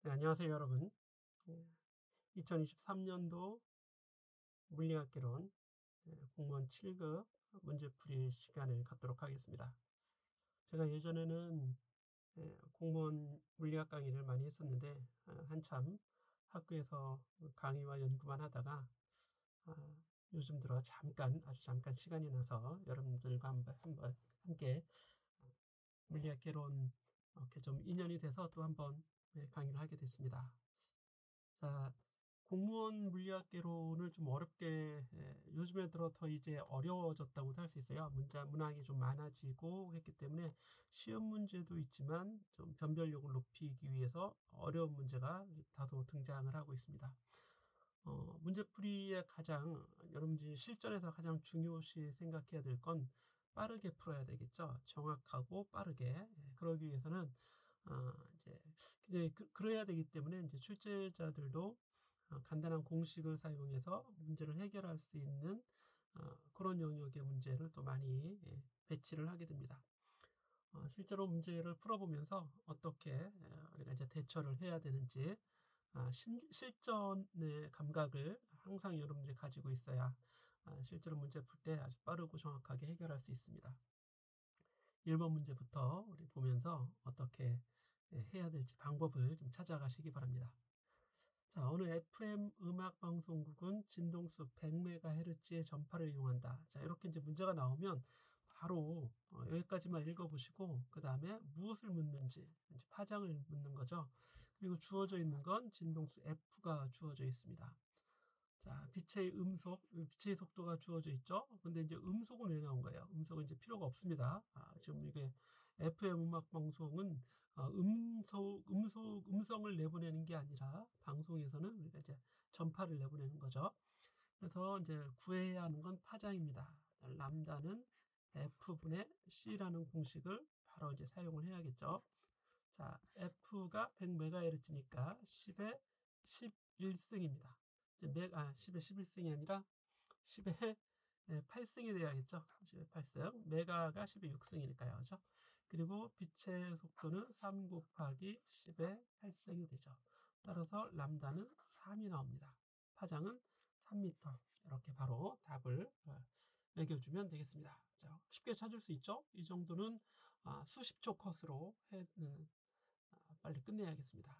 네, 안녕하세요, 여러분. 2023년도 물리학개론 공무원 7급 문제풀이 시간을 갖도록 하겠습니다. 제가 예전에는 공무원 물리학 강의를 많이 했었는데 한참 학교에서 강의와 연구만 하다가 아, 요즘 들어 아주 잠깐 시간이 나서 여러분들과 한번 함께 물리학개론 이렇게 좀 인연이 돼서 또 한번 강의를 하게 됐습니다. 자, 공무원 물리학개론을 좀 어렵게 요즘에 들어 더 이제 어려워졌다고도 할 수 있어요. 문항이 좀 많아지고 했기 때문에 시험 문제도 있지만 좀 변별력을 높이기 위해서 어려운 문제가 다소 등장을 하고 있습니다. 문제풀이의 여러분들이 실전에서 가장 중요시 생각해야 될 건 빠르게 풀어야 되겠죠. 정확하고 빠르게. 그러기 위해서는 이제 그래야 되기 때문에 이제 출제자들도 간단한 공식을 사용해서 문제를 해결할 수 있는 그런 영역의 문제를 또 많이 배치를 하게 됩니다. 실제로 문제를 풀어보면서 어떻게 우리가 이제 대처를 해야 되는지 실전의 감각을 항상 여러분들이 가지고 있어야 실제로 문제 풀 때 아주 빠르고 정확하게 해결할 수 있습니다. 1번 문제부터 우리 보면서 어떻게 해야 될지 방법을 좀 찾아가시기 바랍니다. 자, 어느 FM 음악방송국은 진동수 100MHz의 전파를 이용한다. 자, 이렇게 이제 문제가 나오면 바로 여기까지만 읽어보시고 그 다음에 무엇을 묻는지 이제 파장을 묻는 거죠. 그리고 주어져 있는 건 진동수 F가 주어져 있습니다. 자, 빛의 속도가 주어져 있죠. 근데 이제 음속은 왜 나온 거예요? 음속은 이제 필요가 없습니다. 지금 이게 FM 음악 방송은 음성을 내보내는 게 아니라 방송에서는 우리가 이제 전파를 내보내는 거죠. 그래서 이제 구해야 하는 건 파장입니다. 람다는 F분의 C라는 공식을 바로 이제 사용을 해야겠죠. 자, F가 100MHz니까 10의 11승입니다. 10의 11승이 아니라 10의 8승이 돼야겠죠. 10의 8승. 메가가 10의 6승이니까요. 그죠? 그리고 빛의 속도는 3 곱하기 10의 8승이 되죠. 따라서 람다는 3이 나옵니다. 파장은 3m. 이렇게 바로 답을 매겨주면 되겠습니다. 자, 쉽게 찾을 수 있죠? 이 정도는 수십 초 컷으로 빨리 끝내야겠습니다.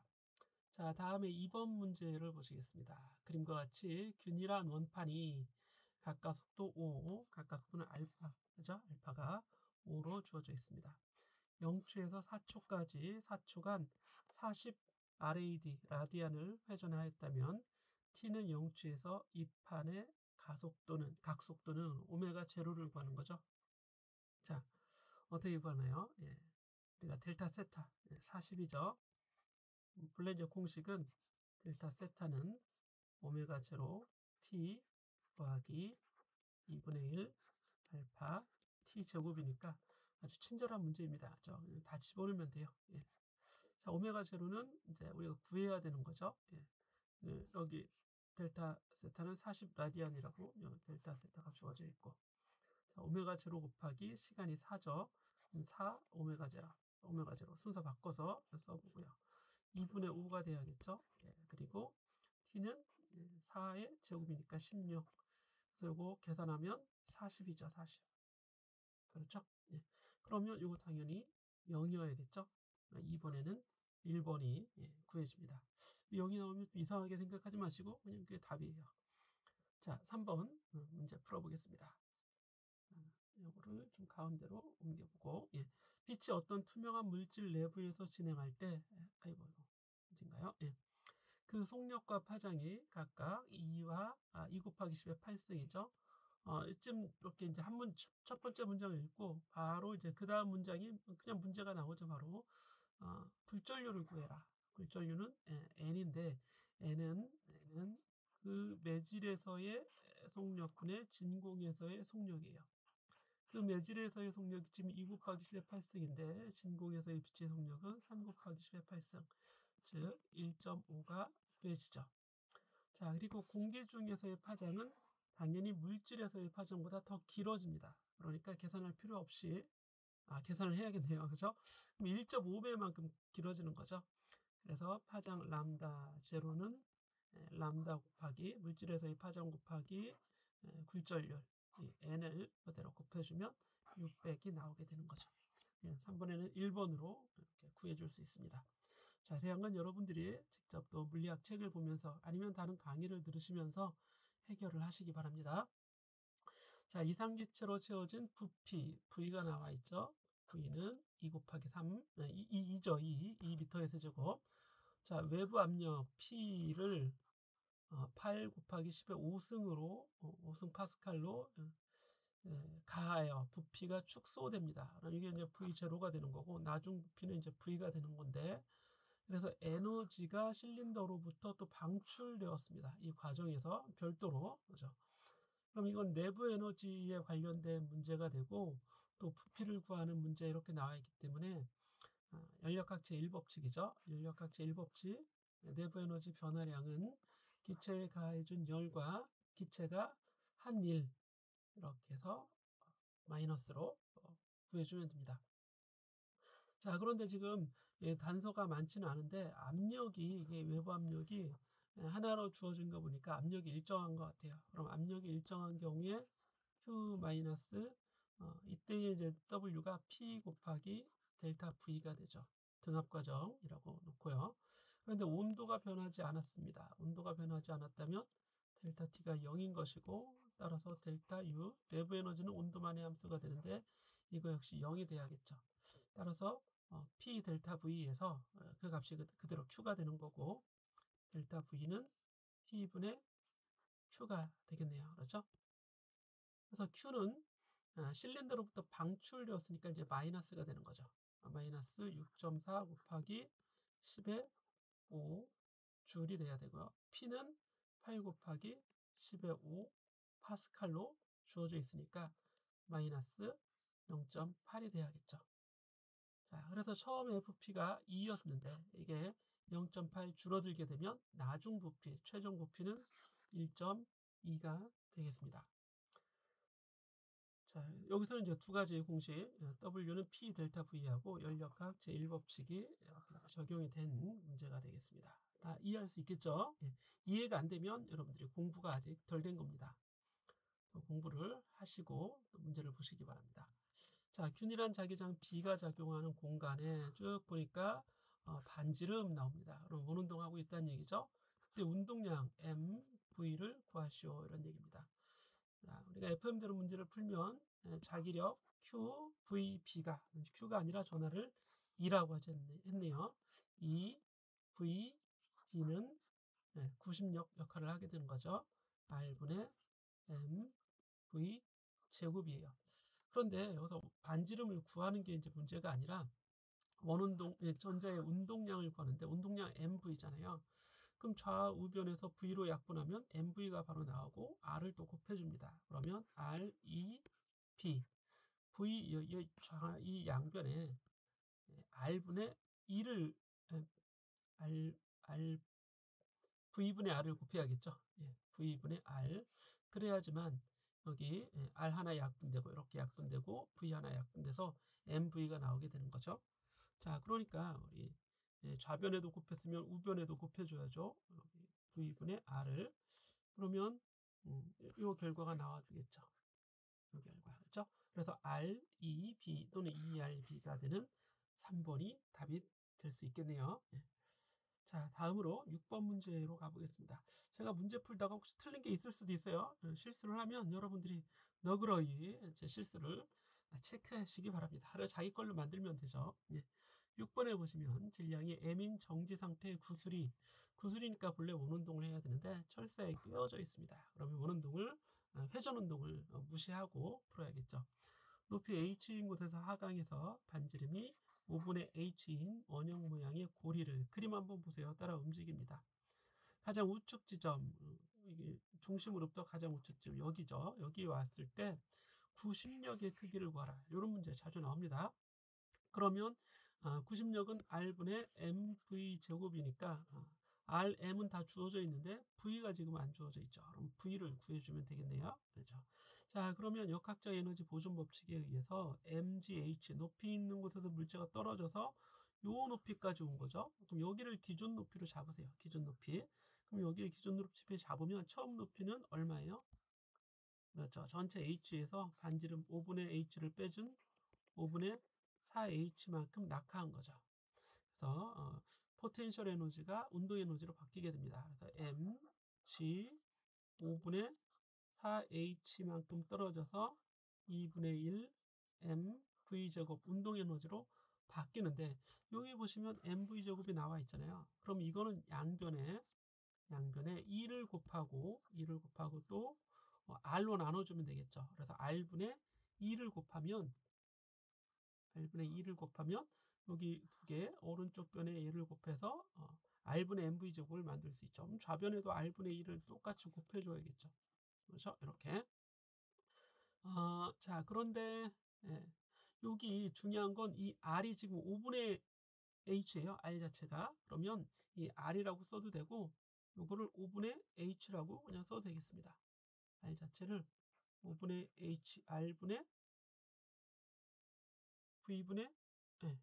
자, 다음에 2번 문제를 보시겠습니다. 그림과 같이 균일한 원판이 각각 속도 5, 각각 속도는 알파, 그죠? 알파가 5로 주어져 있습니다. 0초에서 4초까지 4초간 40 RAD, 라디안을 회전하였다면 t는 0초에서 이 판의 각속도는 오메가 제로를 구하는 거죠. 자, 어떻게 구하나요? 우리가 델타 세타 40이죠. 본래 이제 공식은 델타 세타는 오메가 제로 t 더하기 2분의 1 알파 t 제곱이니까 아주 친절한 문제입니다. 다 집어넣으면 돼요. 자, 오메가 제로는 이제 우리가 구해야 되는 거죠. 여기 델타 세타는 40 라디안이라고 델타 세타가 주어져 있고, 자, 오메가 제로 곱하기 시간이 4죠. 4 오메가 제로 순서 바꿔서 써보고요. 2분의 5가 돼야겠죠. 그리고 t는 4의 제곱이니까 16. 그래서 이거 계산하면 40이죠. 40. 그렇죠? 그러면 이거 당연히 0이어야겠죠. 2번에는 1번이 구해집니다. 0이 나오면 이상하게 생각하지 마시고 그냥 그게 답이에요. 자, 3번 문제 풀어보겠습니다. 이거를 좀 가운데로 옮겨보고, 빛이 어떤 투명한 물질 내부에서 진행할 때, 아이고, 어딘가요? 그 속력과 파장이 각각 2 곱하기 10의 8승이죠. 이쯤 이렇게 이제 첫 번째 문장을 읽고 바로 이제 그 다음 문장이 그냥 문제가 나오죠. 바로 굴절률을 구해라. 굴절률은 n인데 n은 그 매질에서의 속력분의 진공에서의 속력이에요. 그 매질에서의 속력이 지금 2 곱하기 10의 8승인데 진공에서의 빛의 속력은 3 곱하기 10의 8승, 즉 1.5가 구해지죠. 자, 그리고 공기 중에서의 파장은 당연히 물질에서의 파장보다 더 길어집니다. 그러니까 계산할 필요 없이 계산을 해야겠네요. 그죠? 그럼 1.5배만큼 길어지는 거죠. 그래서 파장 람다 제로는 람다 곱하기 물질에서의 파장 곱하기 굴절률 이 n을 그대로 곱해주면 600이 나오게 되는 거죠. 3번에는 1번으로 이렇게 구해줄 수 있습니다. 자세한 건 여러분들이 직접 또 물리학 책을 보면서 아니면 다른 강의를 들으시면서 해결을 하시기 바랍니다. 자, 이상기체로 채워진 부피, V가 나와 있죠. V는 2 곱하기 3, 2죠. 2m의 세제곱. 자, 외부 압력 P를 8 곱하기 10의 5승으로 5승 파스칼로 가하여 부피가 축소됩니다. 그럼 이게 이제 V0가 되는 거고 나중 부피는 이제 V가 되는 건데 그래서 에너지가 실린더로부터 또 방출되었습니다. 이 과정에서 별도로 그죠? 그럼 이건 내부 에너지에 관련된 문제가 되고 또 부피를 구하는 문제 이렇게 나와 있기 때문에 연력학체 1법칙이죠. 연력학체 1법칙 내부 에너지 변화량은 기체에 가해준 열과 기체가 한 일 이렇게 해서 마이너스로 구해주면 됩니다. 자, 그런데 지금 단서가 많지는 않은데 압력이 이게 외부 압력이 하나로 주어진 거 보니까 압력이 일정한 것 같아요. 그럼 압력이 일정한 경우에 Q 마이너스 이때의 이제 W가 P 곱하기 델타 V가 되죠. 등압 과정이라고 놓고요. 그런데 온도가 변하지 않았습니다. 온도가 변하지 않았다면 델타 T가 0인 것이고 따라서 델타 U 내부 에너지는 온도만의 함수가 되는데 이거 역시 0이 돼야겠죠. 따라서 P 델타 V에서 그 값이 그대로 Q가 되는 거고 델타 V는 P분의 Q가 되겠네요. 그렇죠? 그래서 Q는 실린더로부터 방출되었으니까 이제 마이너스가 되는 거죠. 마이너스 6.4 곱하기 10의 5 줄이 돼야 되고요. P는 8 곱하기 10의 5 파스칼로 주어져 있으니까 마이너스 0.8이 돼야겠죠. 자, 그래서 처음에 부피가 2였는데 이게 0.8 줄어들게 되면 나중 부피, 최종 부피는 1.2가 되겠습니다. 자, 여기서는 이제 두 가지 공식, W는 P 델타 V하고 연력학 제1법칙이 적용이 된 문제가 되겠습니다. 다 이해할 수 있겠죠? 이해가 안 되면 여러분들이 공부가 아직 덜 된 겁니다. 공부를 하시고 문제를 보시기 바랍니다. 자, 균일한 자기장 B가 작용하는 공간에 쭉 보니까 반지름 나옵니다. 그럼 원운동하고 있다는 얘기죠. 그때 운동량 MV를 구하시오 이런 얘기입니다. 자, 우리가 FM대로 문제를 풀면 자기력 QVB가 Q가 아니라 전하를 2라고 했네요. 이 VB는 90력 역할을 하게 되는 거죠. R분의 MV 제곱이에요. 그런데 여기서 반지름을 구하는 게 이제 문제가 아니라 원운동 전자의 운동량을 구하는데 운동량 MV잖아요. 그럼 좌우변에서 V로 약분하면 MV가 바로 나오고 R을 또 곱해줍니다. 그러면 R2B V 이 양변에 R분의 2를 V분의 R을 곱해야겠죠. V분의 R 그래야지만 여기 R 하나 약분되고 이렇게 약분되고 V 하나 약분돼서 MV가 나오게 되는 거죠. 자, 그러니까 우리 좌변에도 곱했으면 우변에도 곱해줘야죠. V분의 R을 그러면 이 결과가 나와주겠죠. 이 결과 그렇죠? 그래서 R2B 또는 2RB가 되는 3번이 답이 될 수 있겠네요. 자, 다음으로 6번 문제로 가보겠습니다. 제가 문제 풀다가 혹시 틀린 게 있을 수도 있어요. 실수를 하면 여러분들이 너그러이 제 실수를 체크하시기 바랍니다. 하루 자기 걸로 만들면 되죠. 6번에 보시면 질량이 M인 정지 상태의 구슬이니까 본래 원운동을 해야 되는데 철사에 끼워져 있습니다. 그러면 원운동을 회전 운동을 무시하고 풀어야겠죠. 높이 H인 곳에서 하강해서 반지름이 5분의 H인 원형 모양의 고리를 그림 한번 보세요. 따라 움직입니다. 가장 우측 지점, 이게 중심으로부터 가장 우측 지점 여기죠. 여기 왔을 때 90력의 크기를 구하라. 이런 문제 자주 나옵니다. 그러면 90력은 R분의 MV 제곱이니까 RM은 다 주어져 있는데 V가 지금 안 주어져 있죠. 그럼 V를 구해주면 되겠네요. 그렇죠. 자, 그러면 역학적 에너지 보존 법칙에 의해서 MGH 높이 있는 곳에서 물체가 떨어져서 요 높이까지 온 거죠. 그럼 여기를 기준 높이로 잡으세요. 기준 높이. 그럼 여기를 기준 높이 잡으면 처음 높이는 얼마예요? 그렇죠. 전체 H에서 반지름 5분의 H를 빼준 5분의 4H만큼 낙하한 거죠. 그래서 포텐셜 에너지가 운동 에너지로 바뀌게 됩니다. 그래서 m, g 5분의 4h만큼 떨어져서 2분의 1 m v 제곱 운동 에너지로 바뀌는데, 여기 보시면 mv 제곱이 나와 있잖아요. 그럼 이거는 양변에 2를 곱하고 또 r로 나눠주면 되겠죠. 그래서 r분의 2를 곱하면 여기 두 개 오른쪽 변에 얘를 곱해서 r분의 mv 제곱을 만들 수 있죠. 그럼 좌변에도 r분의 2를 똑같이 곱해줘야겠죠. 그렇죠? 이렇게. 자, 그런데 예, 여기 중요한 건 이 r이 지금 5분의 h예요. r 자체가. 그러면 이 r이라고 써도 되고 이거를 5분의 h라고 그냥 써도 되겠습니다. r 자체를 5분의 h r분의 v분의 예,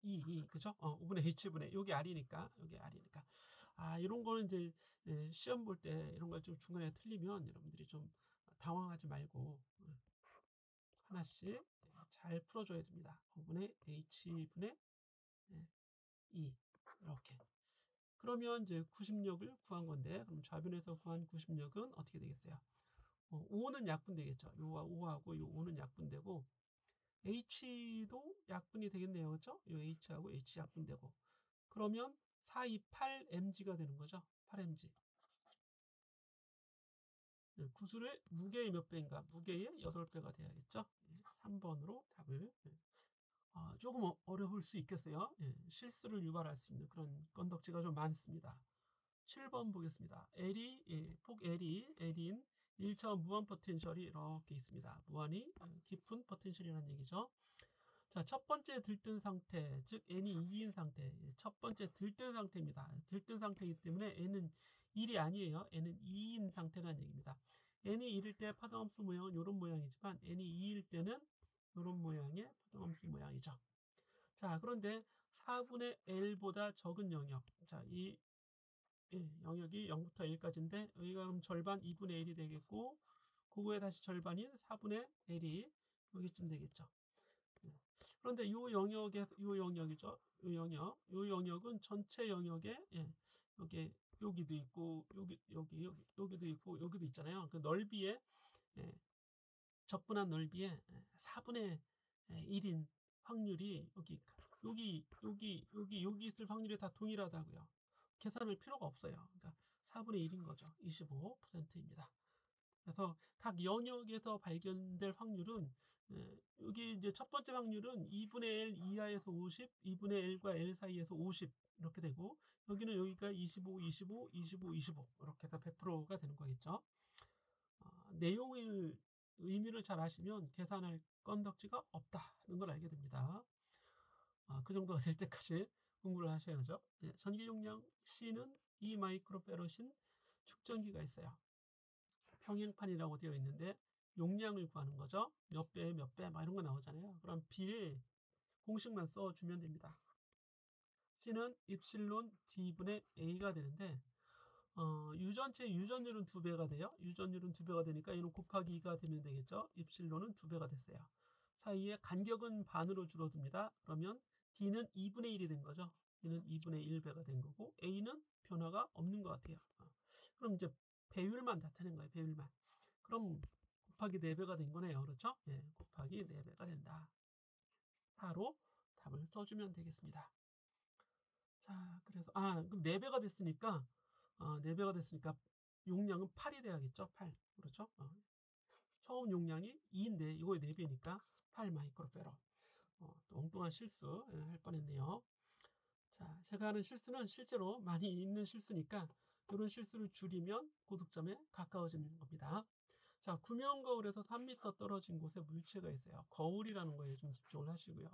2 그죠? 5분의 h분의 여기 r이니까 이런 거는 이제 시험 볼 때 이런 걸 좀 중간에 틀리면 여러분들이 좀 당황하지 말고 하나씩 잘 풀어줘야 됩니다. 5분의 h분의 2 이렇게. 그러면 이제 90력을 구한 건데, 그럼 좌변에서 구한 90력은 어떻게 되겠어요? 5는 약분되겠죠. 요와 5하고 요 5는 약분되고 h도 약분이 되겠네요. 그렇죠? 요 h하고 h 약분되고, 그러면 428mg가 되는 거죠. 8mg. 구슬의 무게의 몇 배인가? 무게의 8배가 돼야겠죠. 3번으로 답을. 조금 어려울 수 있겠어요. 실수를 유발할 수 있는 그런 건덕지가 좀 많습니다. 7번 보겠습니다. 폭 L인 1차원 무한 포텐셜이 이렇게 있습니다. 무한히 깊은 포텐셜이라는 얘기죠. 자, 첫 번째 들뜬 상태, 즉 n이 2인 상태, 첫 번째 들뜬 상태입니다. 들뜬 상태이기 때문에 n은 1이 아니에요. n은 2인 상태라는 얘기입니다. n이 1일 때 파동함수 모양은 이런 모양이지만 n이 2일 때는 이런 모양의 파동함수 모양이죠. 자, 그런데 4분의 L보다 적은 영역, 자, 이 영역이 0부터 1까지인데 여기가 그럼 절반 2분의 1이 되겠고, 그거에 다시 절반인 4분의 L이 여기쯤 되겠죠. 그런데 요 영역이죠. 요 영역은 전체 영역에 여기도 있고 여기도 있고 여기도 있잖아요. 그 넓이에 적분한 넓이에 4분의 1인 확률이 여기 있을 확률이 다 동일하다고요. 계산할 필요가 없어요. 그러니까 4분의 1인 거죠. 25%입니다. 그래서 각 영역에서 발견될 확률은 여기 이제 첫 번째 확률은 2분의 L 이하에서 50, 2분의 L과 L 사이에서 50 이렇게 되고, 여기는 여기가 25, 25, 25, 25 이렇게 다 100%가 되는 거겠죠. 내용을 의미를 잘 아시면 계산할 건덕지가 없다는 걸 알게 됩니다. 그 정도가 될 때까지 공부를 하셔야죠. 전기 용량 C는 2 마이크로페럿인 축전기가 있어요. 평행판이라고 되어 있는데 용량을 구하는 거죠. 몇 배, 몇 배, 막 이런 거 나오잖아요. 그럼 B의 공식만 써주면 됩니다. C는 입실론 D분의 A가 되는데, 유전체 유전율은 2배가 돼요. 유전율은 2배가 되니까 이는 곱하기 2가 되면 되겠죠. 입실론은 2배가 됐어요. 사이에 간격은 반으로 줄어듭니다. 그러면 D는 2분의 1이 된 거죠. D는 2분의 1배가 된 거고, A는 변화가 없는 것 같아요. 그럼 이제 배율만 나타낸 거예요. 배율만. 그럼 곱하기 4배가 된 거네요. 그렇죠? 곱하기 4배가 된다. 4로 답을 써주면 되겠습니다. 자, 그래서 그럼 4배가 됐으니까 4배가 됐으니까 용량은 8이 돼야겠죠. 8. 그렇죠? 처음 용량이 2인데 이거의 4배니까 8 마이크로페럿. 또 엉뚱한 실수 할 뻔했네요. 자, 제가 하는 실수는 실제로 많이 있는 실수니까 이런 실수를 줄이면 고득점에 가까워지는 겁니다. 자, 구명 거울에서 3m 떨어진 곳에 물체가 있어요. 거울이라는 거에 좀 집중을 하시고요.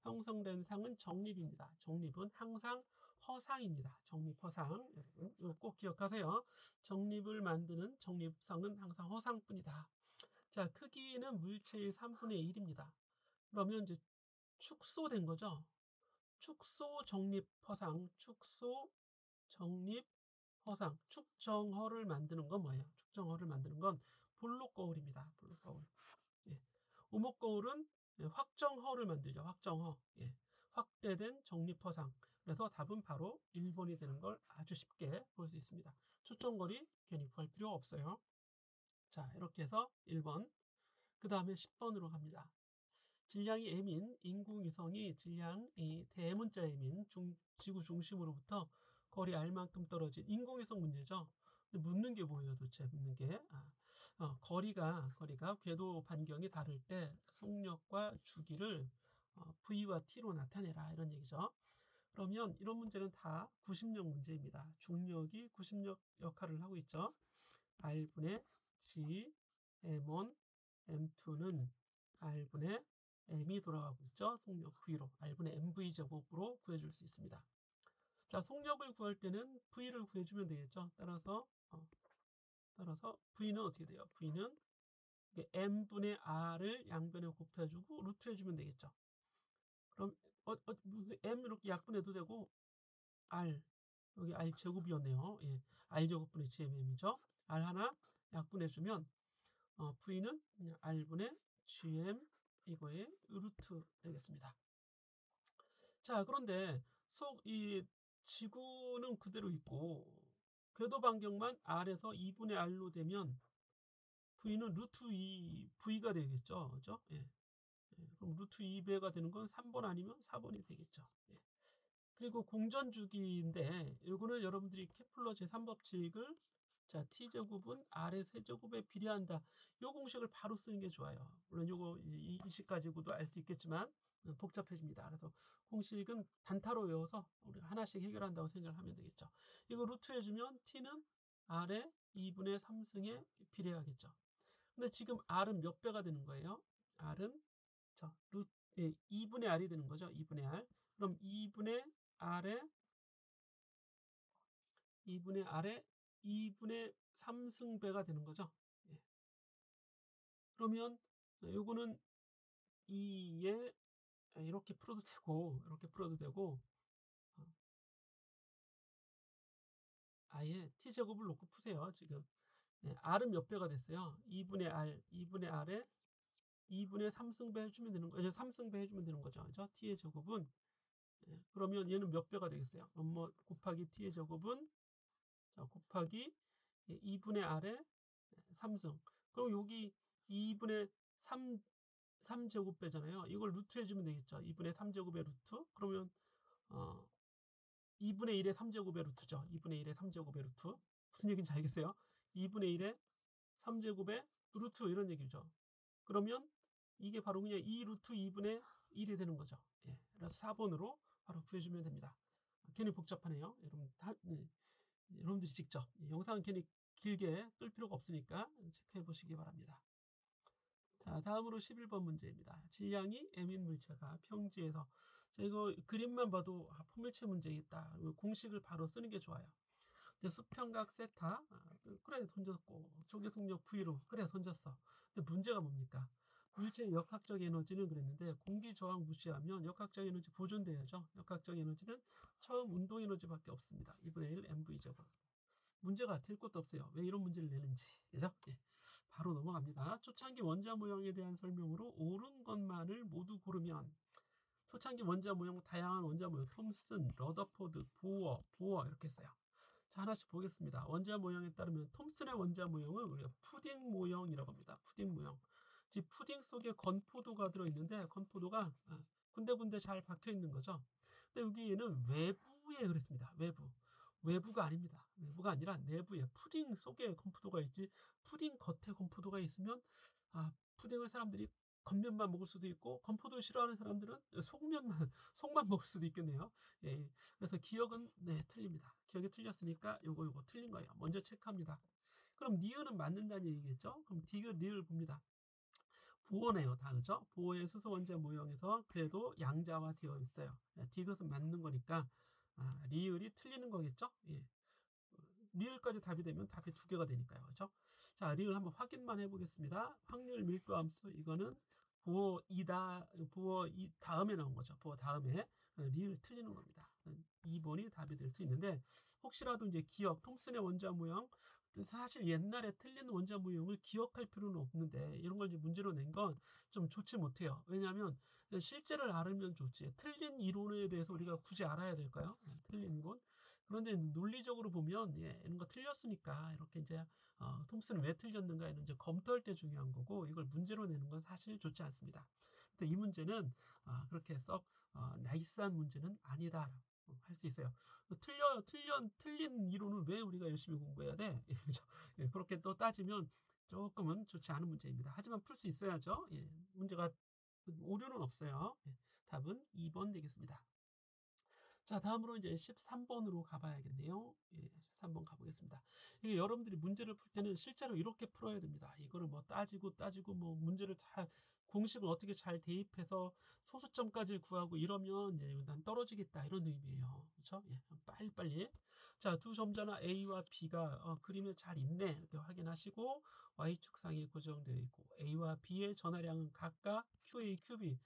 형성된 상은 정립입니다. 정립은 항상 허상입니다. 정립, 허상. 여러분, 이거 꼭 기억하세요. 정립을 만드는 정립상은 항상 허상뿐이다. 자, 크기는 물체의 3분의 1입니다. 그러면 이제 축소된 거죠. 축소 정립 허상, 축소 정립 허상, 축정허를 만드는 건 뭐예요? 축정허를 만드는 건 볼록거울입니다. 볼록거울. 예. 오목거울은 확정허를 만들죠. 확정허. 예. 확대된 정립허상. 그래서 답은 바로 1번이 되는 걸 아주 쉽게 볼 수 있습니다. 초점거리 괜히 구할 필요가 없어요. 자, 이렇게 해서 1번. 그 다음에 10번으로 갑니다. 질량이 m인 인공위성이 질량이 대문자 m인 지구 중심으로부터 거리 r만큼 떨어진 인공위성 문제죠. 근데 묻는 게 뭐예요, 도대체? 묻는 게 거리가 궤도 반경이 다를 때 속력과 주기를 V와 T로 나타내라, 이런 얘기죠. 그러면 이런 문제는 다 구심력 문제입니다. 중력이 구심력 역할을 하고 있죠. R분의 G, M1, M2는 R분의 M이 돌아가고 있죠. 속력 V로 R분의 MV 제곱으로 구해줄 수 있습니다. 자, 속력을 구할 때는 V를 구해주면 되겠죠. 따라서 V는 어떻게 돼요? V는 M분의 R을 양변에 곱해주고 루트 해주면 되겠죠. 그럼 M 이렇게 약분해도 되고 R, 여기 R 제곱이었네요. 예, R 제곱분의 GMM이죠. R 하나 약분해주면 V는 그냥 R분의 GM 이거의 루트 되겠습니다. 자, 그런데 이 지구는 그대로 있고 궤도 반경만 R에서 2분의 R로 되면 V는 루트 2V가 되겠죠. 그죠? 예. 그럼 루트 2배가 되는 건 3번 아니면 4번이 되겠죠. 예. 그리고 공전주기인데 이거는 여러분들이 케플러 제3법칙을 자, t제곱은 r의 세제곱에 비례한다. 이 공식을 바로 쓰는 게 좋아요. 물론 이거 이식 가지고도 알 수 있겠지만 복잡해집니다. 그래서 공식은 단타로 외워서 우리가 하나씩 해결한다고 생각을 하면 되겠죠. 이거 루트 해주면 t는 r의 2분의 3승에 비례하겠죠. 근데 지금 r은 몇 배가 되는 거예요? r은 2분의 r이 되는 거죠. 2분의 r. 그럼 2분의 r에 2분의 3승배가 되는 거죠. 예. 그러면 요거는 2에 이렇게 풀어도 되고 아예 t제곱을 놓고 푸세요. 지금 r은 몇 배가 됐어요? 2분의 r에 2분의 3승배 해주면 되는 거죠. 3승배 해주면 되는 거죠. 그죠? t의 제곱은 그러면 얘는 몇 배가 되겠어요? 뭐 곱하기 t의 제곱은 곱하기 2분의 r에 3승. 그럼 여기 2분의 3제곱배잖아요. 이걸 루트 해주면 되겠죠. 2분의 3제곱의 루트. 그러면 2분의 1의 3제곱의 루트죠. 2분의 1의 3제곱의 루트. 무슨 얘기인지 알겠어요? 2분의 1의 3제곱의 루트 이런 얘기죠. 그러면 이게 바로 그냥 2 루트 2분의 1이 되는 거죠. 예, 그래서 4번으로 바로 구해주면 됩니다. 괜히 복잡하네요. 여러분들이 직접 영상은 괜히 길게 끌 필요가 없으니까 체크해 보시기 바랍니다. 자, 다음으로 11번 문제입니다. 질량이 m인 물체가 평지에서 이거 그림만 봐도 포물체 문제겠다. 공식을 바로 쓰는 게 좋아요. 수평각 세타 그래 던졌고 조개 속력 V로 그래 던졌어. 근데 문제가 뭡니까? 물체의 역학적 에너지는 그랬는데 공기 저항 무시하면 역학적 에너지 보존돼야죠. 역학적 에너지는 처음 운동 에너지밖에 없습니다. 2분의 1 mv 제곱. 문제가 될 것도 없어요. 왜 이런 문제를 내는지. 그죠? 예. 바로 넘어갑니다. 초창기 원자 모형에 대한 설명으로 옳은 것만을 모두 고르면 초창기 원자 모형, 다양한 원자 모형, 톰슨, 러더포드, 보어 이렇게 써요. 자, 하나씩 보겠습니다. 원자 모형에 따르면 톰슨의 원자 모형은 우리가 푸딩 모형이라고 합니다. 푸딩 모형. 즉 푸딩 속에 건포도가 들어있는데 건포도가 군데군데 잘 박혀 있는 거죠. 근데 여기에는 외부에 그랬습니다. 외부가 아닙니다. 외부가 아니라 내부에 푸딩 속에 건포도가 있지 푸딩 겉에 건포도가 있으면 푸딩을 사람들이 겉면만 먹을 수도 있고 건포도 싫어하는 사람들은 속만 먹을 수도 있겠네요. 예, 그래서 기억은 틀립니다. 기억이 틀렸으니까 요거 틀린 거예요. 먼저 체크합니다. 그럼 니은은 맞는다는 얘기겠죠? 그럼 디귿 리을 봅니다. 보어네요, 다 그죠? 보어의 수소 원자 모형에서 그래도 양자화 되어 있어요. 디귿은 맞는 거니까 리을이 틀리는 거겠죠? 예. 리을까지 답이 되면 답이 두 개가 되니까요. 그렇죠? 자, 리을 한번 확인만 해보겠습니다. 확률 밀도 함수 이거는 보어 이 다음에 나온 거죠. 보어 다음에. 리을 틀리는 겁니다. 2번이 답이 될 수 있는데 혹시라도 이제 기억, 톰슨의 원자 모형 사실 옛날에 틀린 원자 모형을 기억할 필요는 없는데 이런 걸 이제 문제로 낸 건 좀 좋지 못해요. 왜냐하면 실제를 알면 좋지. 틀린 이론에 대해서 우리가 굳이 알아야 될까요? 틀린 이론. 그런데 논리적으로 보면 이런 거 틀렸으니까 이렇게 이제 톰슨은 왜 틀렸는가 이런 이제 검토할 때 중요한 거고 이걸 문제로 내는 건 사실 좋지 않습니다. 근데 이 문제는 그렇게 썩 나이스한 문제는 아니다. 할 수 있어요. 틀린 이론은 왜 우리가 열심히 공부해야 돼? 그렇게 또 따지면 조금은 좋지 않은 문제입니다. 하지만 풀 수 있어야죠. 문제가 오류는 없어요. 답은 2번 되겠습니다. 자, 다음으로 이제 13번으로 가봐야겠네요. 13번 가보겠습니다. 이게 여러분들이 문제를 풀 때는 실제로 이렇게 풀어야 됩니다. 이거를 뭐 따지고 뭐 문제를 잘 공식을 어떻게 잘 대입해서 소수점까지 구하고 이러면 난 떨어지겠다 이런 의미예요. 그렇죠? 빨리빨리. 자, 두 점자나 A와 B가 그림에 잘 있네 이렇게 확인하시고 Y축상에 고정되어 있고 A와 B의 전하량은 각각 QA, QB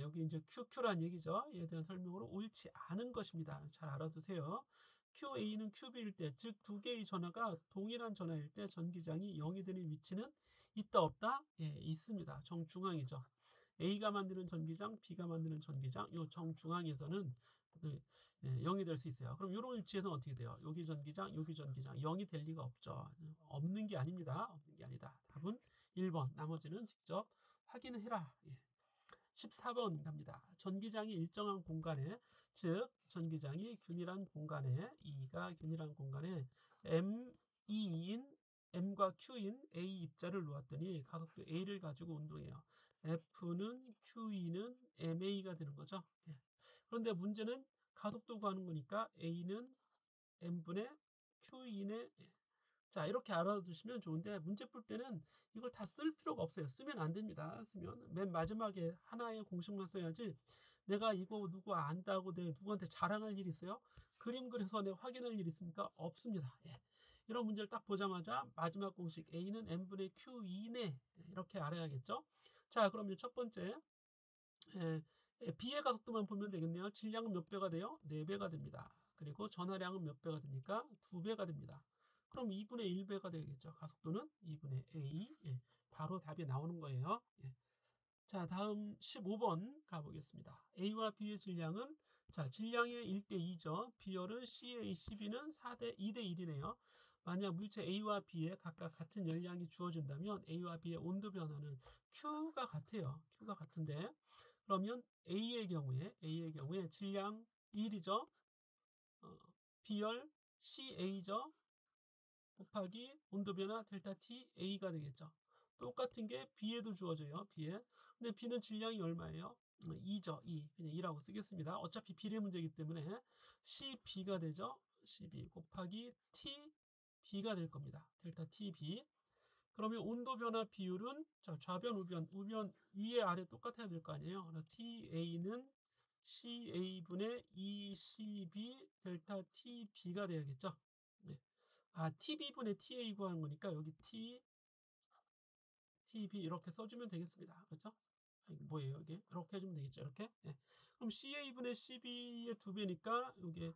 여기 이제 QQ란 얘기죠. 이에 대한 설명으로 옳지 않은 것입니다. 잘 알아두세요. QA는 QB일 때, 즉 두 개의 전하가 동일한 전하일 때 전기장이 0이 되는 위치는 있다 없다? 있습니다. 정중앙이죠. A가 만드는 전기장, B가 만드는 전기장, 이 정중앙에서는 0이 될 수 있어요. 그럼 이런 위치에서는 어떻게 돼요? 여기 전기장, 여기 전기장, 0이 될 리가 없죠. 없는 게 아닙니다. 없는 게 아니다. 답은 1번. 나머지는 직접 확인해라. 14번 갑니다. 전기장이 일정한 공간에, 즉 전기장이 균일한 공간에, E가 균일한 공간에 M과 Q인 A 입자를 놓았더니 가속도 A를 가지고 운동해요. F는 QE는 MA가 되는 거죠. 그런데 문제는 가속도 구하는 거니까 A는 M분의 QE의 자, 이렇게 알아두시면 좋은데 문제 풀 때는 이걸 다 쓸 필요가 없어요. 쓰면 안 됩니다. 쓰면 맨 마지막에 하나의 공식만 써야지 내가 이거 누구 안다고 내가 누구한테 자랑할 일이 있어요? 그림 그려서 내가 확인할 일이 있습니까? 없습니다. 이런 문제를 딱 보자마자 마지막 공식 A는 N분의 Q 이내 이렇게 알아야겠죠? 자, 그러면 첫 번째 B의 가속도만 보면 되겠네요. 질량은 몇 배가 돼요? 4배가 됩니다. 그리고 전하량은 몇 배가 됩니까? 2배가 됩니다. 그럼 2분의 1배가 되겠죠. 가속도는 2분의 A. 바로 답이 나오는 거예요. 자, 다음 15번 가보겠습니다. A와 B의 질량은 자, 질량의 1대 2죠. 비열은 CA, CB는 2대 1이네요. 만약 물체 A와 B에 각각 같은 열량이 주어진다면 A와 B의 온도 변화는 Q가 같아요. Q가 같은데 그러면 A의 경우에 질량 1이죠. 비열 CA죠. 곱하기 온도 변화 델타 T A가 되겠죠. 똑같은 게 B에도 주어져요. B에. 근데 B는 질량이 얼마예요? 2죠. 2. 그냥 2라고 쓰겠습니다. 어차피 비례 문제이기 때문에 CB가 되죠. CB 곱하기 TB가 될 겁니다. 델타 TB. 그러면 온도 변화 비율은 자, 좌변, 우변 위에 아래 똑같아야 될 거 아니에요. TA는 CA분의 ECB 델타 TB가 돼야겠죠. TB분의 TA 구하는 거니까 여기 TB 이렇게 써주면 되겠습니다. 그렇죠? 이게 뭐예요, 이게? 이렇게 해주면 되겠죠, 이렇게? 그럼 CA분의 CB의 2배니까 이게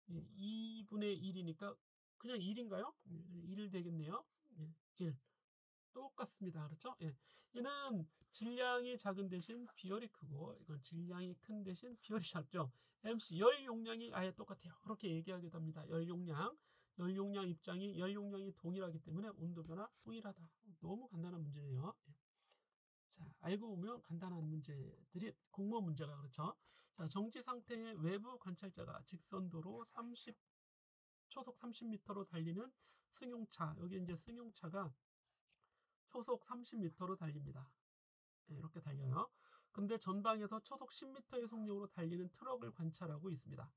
2분의 1이니까 그냥 1인가요? 1 되겠네요. 1. 똑같습니다. 그렇죠? 얘는 질량이 작은 대신 비열이 크고 이건 질량이 큰 대신 비열이 작죠. MC 열 용량이 아예 똑같아요. 그렇게 얘기하기도 합니다. 열 용량이 동일하기 때문에 온도 변화 동일하다. 너무 간단한 문제네요. 자, 알고 보면 간단한 문제들이 공무원 문제가 그렇죠. 자, 정지 상태의 외부 관찰자가 직선도로 초속 30m로 달리는 승용차. 여기 이제 승용차가 초속 30m로 달립니다. 이렇게 달려요. 근데 전방에서 초속 10m의 속력으로 달리는 트럭을 관찰하고 있습니다.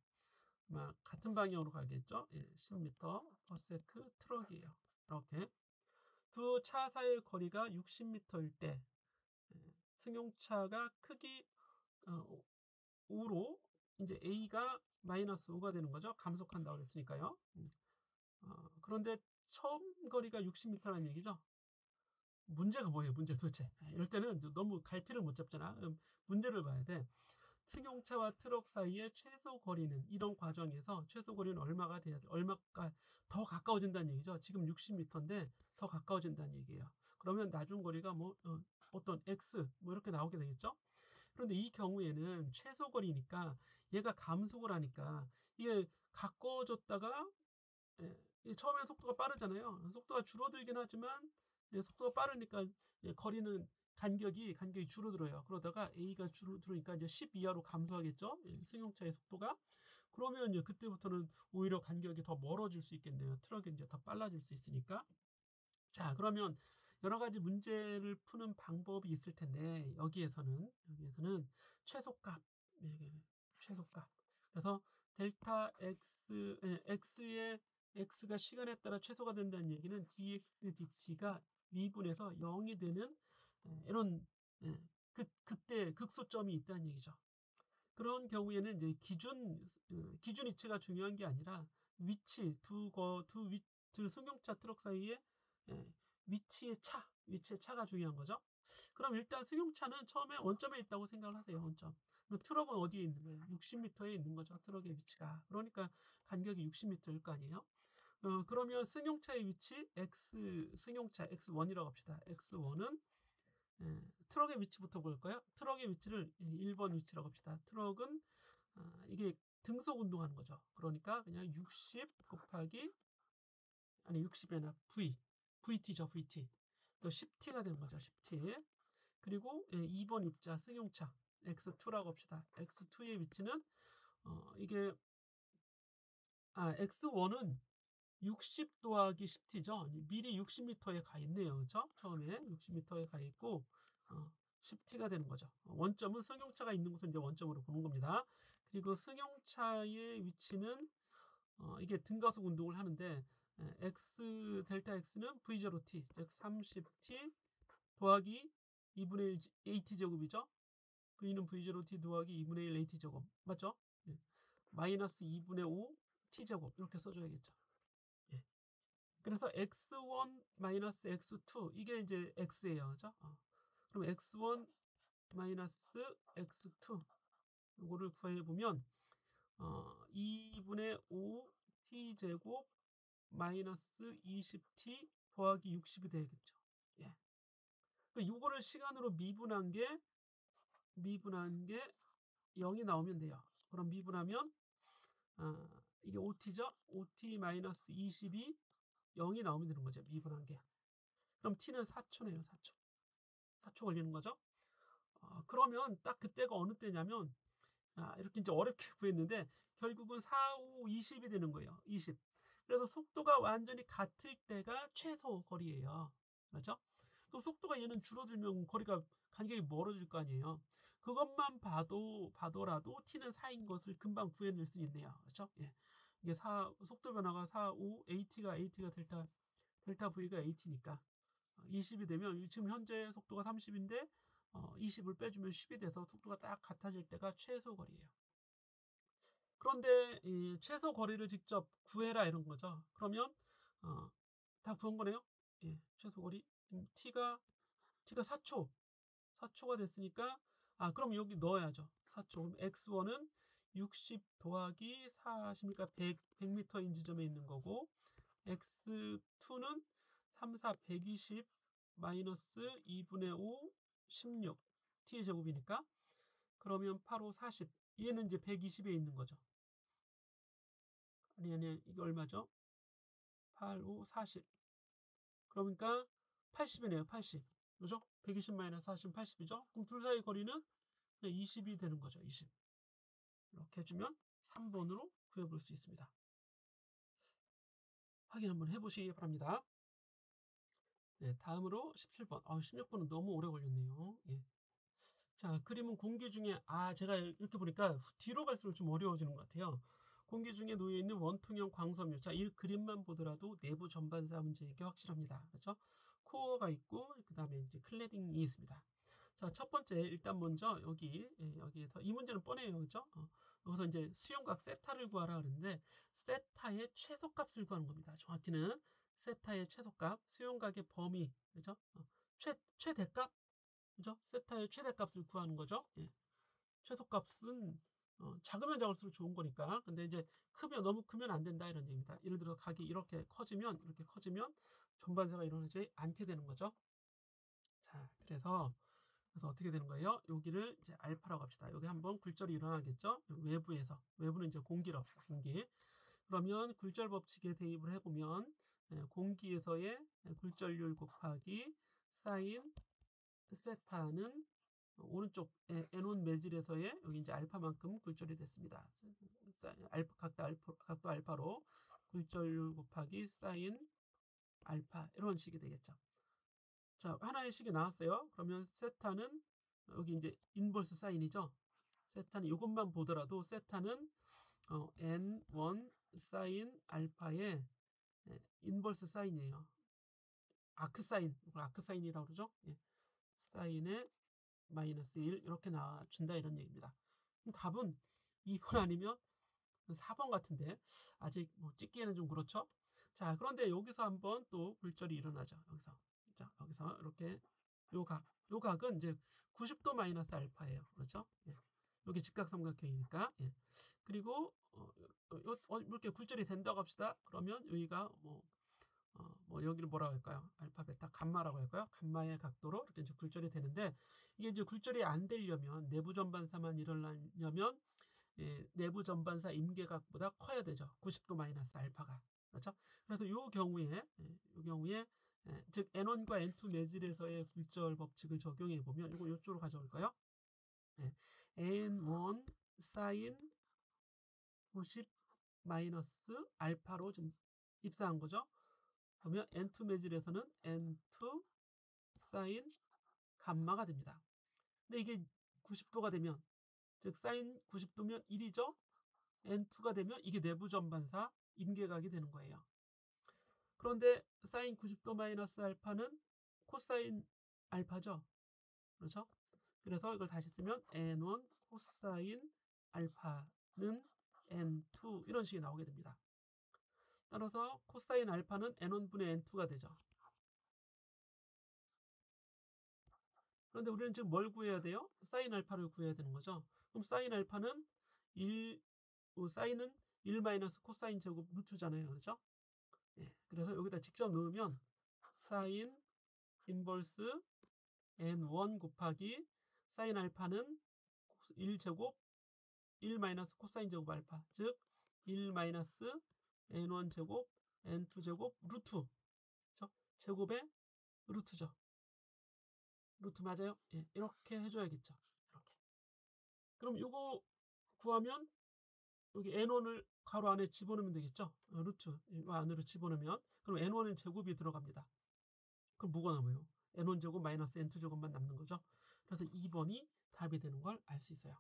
같은 방향으로 가겠죠. 10m/s 트럭이에요. 이렇게 두 차 사이의 거리가 60m일 때 승용차가 크기 5로 이제 A가 마이너스 5가 되는 거죠. 감속한다고 그랬으니까요. 그런데 처음 거리가 60m라는 얘기죠. 문제가 뭐예요? 문제 도대체. 이럴 때는 너무 갈피를 못 잡잖아. 문제를 봐야 돼. 승용차와 트럭 사이의 최소 거리는 이런 과정에서 최소 거리는 얼마가 돼야 돼? 얼마가 더 가까워진다는 얘기죠. 지금 60m인데 더 가까워진다는 얘기예요. 그러면 나중 거리가 뭐 어떤 x 뭐 이렇게 나오게 되겠죠. 그런데 이 경우에는 최소 거리니까 얘가 감속을 하니까 이게 가까워졌다가 처음엔 속도가 빠르잖아요. 속도가 줄어들긴 하지만 속도가 빠르니까 거리는 간격이 줄어들어요. 그러다가 A가 줄어들으니까 이제 10 이하로 감소하겠죠. 승용차의 속도가. 그러면 이제 그때부터는 오히려 간격이 더 멀어질 수 있겠네요. 트럭이 이제 더 빨라질 수 있으니까. 자, 그러면 여러 가지 문제를 푸는 방법이 있을 텐데 여기에서는 최소값, 최소값. 그래서 델타 x, x의 x가 시간에 따라 최소가 된다는 얘기는 dx dt가 미분에서 0이 되는 이런 그때 극소점이 있다는 얘기죠. 그런 경우에는 이제 기준 위치가 중요한 게 아니라 위치 두 승용차 트럭 사이에 위치의 차가 중요한 거죠. 그럼 일단 승용차는 처음에 원점에 있다고 생각을 하세요. 원점. 트럭은 어디에 있는 거예요? 60m에 있는 거죠. 트럭의 위치가. 그러니까 간격이 60m일 거 아니에요. 그러면 승용차의 위치 승용차 x1이라고 합시다. x1은 트럭의 위치부터 볼까요? 트럭의 위치를 1번 위치라고 합시다. 트럭은 이게 등속 운동하는 거죠. 그러니까 그냥 60 곱하기 60에나 VT죠. VT. 또 10T가 되는 거죠. 10T. 그리고 2번 입자 승용차 X2라고 합시다. X2의 위치는 이게 X1은 60 더하기 10T죠. 미리 60m에 가 있네요. 그렇죠? 처음에 60m에 가 있고 10T가 되는 거죠. 원점은 승용차가 있는 곳은 이제 원점으로 보는 겁니다. 그리고 승용차의 위치는 이게 등가속 운동을 하는데 델타 x는 v0t 즉 30t 더하기 2분의 1 at제곱이죠. v는 v0t 더하기 2분의 1 at제곱 맞죠? 마이너스 2분의 5 t제곱 이렇게 써줘야겠죠. 그래서 x1 마이너스 x2 이게 이제 x예요. 그죠? 그럼 x1 마이너스 x2 이거를 구해보면 2분의 5 t제곱 마이너스 20t 더하기 60이 되겠죠. 이거를 시간으로 미분한 게 0이 나오면 돼요. 그럼 미분하면 이게 5t죠. 5t 마이너스 20이 0이 나오면 되는 거죠. 미분한 게. 그럼 t는 4초네요. 4초 걸리는 거죠. 그러면 딱 그때가 어느 때냐면 이렇게 이제 어렵게 구했는데 결국은 4, 5, 20이 되는 거예요. 20. 그래서 속도가 완전히 같을 때가 최소 거리예요. 맞죠? 또 속도가 얘는 줄어들면 간격이 멀어질 거 아니에요. 그것만 봐도라도 t는 4인 것을 금방 구해낼 수 있네요. 그렇죠? 이게 속도 변화가 4, 5, at가 델타 v가 at니까 20이 되면 지금 현재 속도가 30인데 20을 빼주면 10이 돼서 속도가 딱 같아질 때가 최소 거리예요. 그런데 이 최소 거리를 직접 구해라 이런 거죠. 그러면 다 구한 거네요. 최소 거리 t가 4초가 됐으니까 그럼 여기 넣어야죠. 4초. 그럼 x1은 60 더하기 4십니까? 100m인 지점에 있는 거고 x2는 3, 4, 120 마이너스 2분의 5, 16 t의 제곱이니까 그러면 8, 5, 40 얘는 이제 120에 있는 거죠. 아니 이게 얼마죠? 8, 5, 40 그러니까 80이네요. 80 그죠? 120 마이너스 40은 80이죠? 그럼 둘 사이 거리는 20이 되는 거죠. 20 이렇게 해주면 3번으로 구해볼 수 있습니다. 확인 한번 해보시기 바랍니다. 다음으로 17번 16번은 너무 오래 걸렸네요. 자, 그림은 공기 중에 제가 이렇게 보니까 뒤로 갈수록 좀 어려워지는 것 같아요. 공기 중에 놓여있는 원통형 광섬유. 자, 이 그림만 보더라도 내부 전반사 문제이기 확실합니다. 그렇죠? 코어가 있고 그 다음에 이제 클래딩이 있습니다. 자, 첫 번째 일단 먼저 여기에서 이 문제는 뻔해요. 그렇죠? 여기서 이제 수용각 세타를 구하라 그러는데 세타의 최소값을 구하는 겁니다. 정확히는 세타의 최소값, 수용각의 범위, 그렇죠? 최대값, 그죠? 세타의 최대값을 구하는 거죠. 최소값은 작으면 작을수록 좋은 거니까. 근데 이제 너무 크면 안 된다 이런 얘기입니다. 예를 들어 각이 이렇게 커지면 전반사가 일어나지 않게 되는 거죠. 자, 그래서 어떻게 되는 거예요? 여기를 이제 알파라고 합시다. 여기 한번 굴절이 일어나겠죠? 외부는 이제 공기로 공기. 그러면 굴절 법칙에 대입을 해보면 공기에서의 굴절률 곱하기 사인 세타는 오른쪽 N1 매질에서의 여기 이제 알파만큼 굴절이 됐습니다. 각도 알파로 굴절률 곱하기 사인 알파 이런 식이 되겠죠. 자, 하나의 식이 나왔어요. 그러면 세타는 여기 이제 인버스 사인이죠. 세타는 이것만 보더라도 세타는 N1 사인 알파의 인버스 사인이에요. 아크 사인, 이걸 아크 사인이라고 그러죠. 예. 사인의 마이너스 1 이렇게 나와준다 이런 얘기입니다. 그럼 답은 2번 아니면 4번 같은데 아직 뭐 찍기에는 좀 그렇죠. 자, 그런데 여기서 한번 또 굴절이 일어나죠. 여기서 이렇게 요 각은 이제 90도 마이너스 알파예요. 그렇죠? 예. 여기 직각삼각형이니까. 예. 그리고 이렇게 굴절이 된다고 합시다. 그러면 여기가 뭐 여기를 뭐라고 할까요? 알파, 베타, 감마라고 할까요? 감마의 각도로 이렇게 이제 굴절이 되는데 이게 이제 굴절이 안 되려면 내부 전반사만 일어나려면 내부 전반사 임계각보다 커야 되죠. 90도 마이너스 알파가. 그렇죠? 그래서 이 경우에 즉 N1과 N2 매질에서의 굴절 법칙을 적용해 보면 이거 이쪽으로 가져올까요? N1 사인 90 마이너스 알파로 좀 입사한 거죠. 그러면 N2 매질에서는 N2 사인 감마가 됩니다. 근데 이게 90도가 되면 즉 사인 90도면 1이죠. N2가 되면 이게 내부 전반사 임계각이 되는 거예요. 그런데 사인 90도 마이너스 알파는 코사인 알파죠. 그렇죠? 그래서 이걸 다시 쓰면 N1 코사인 알파는 N2 이런 식이 나오게 됩니다. 따라서 코사인 알파는 N1분의 N2가 되죠. 그런데 우리는 지금 뭘 구해야 돼요? 사인 알파를 구해야 되는 거죠. 그럼 사인 알파는 사인은 1 마이너스 코사인 제곱 루트잖아요. 그렇죠? 예, 그래서 여기다 직접 넣으면 사인 인버스 N1 곱하기 사인 알파는 1제곱 1 마이너스 코사인 제곱 알파, 즉 1 마이너스 N1 제곱 N2 제곱 루트, 그렇죠? 제곱의 루트죠. 루트 맞아요? 예, 이렇게 해줘야겠죠. 이렇게. 그럼 이거 구하면 여기 N1을 가로 안에 집어넣으면 되겠죠. 루트 안으로 집어넣으면 그럼 N1은 제곱이 들어갑니다. 그럼 뭐가 남아요? N1 제곱 마이너스 N2 제곱만 남는 거죠. 그래서 2번이 답이 되는 걸 알 수 있어요.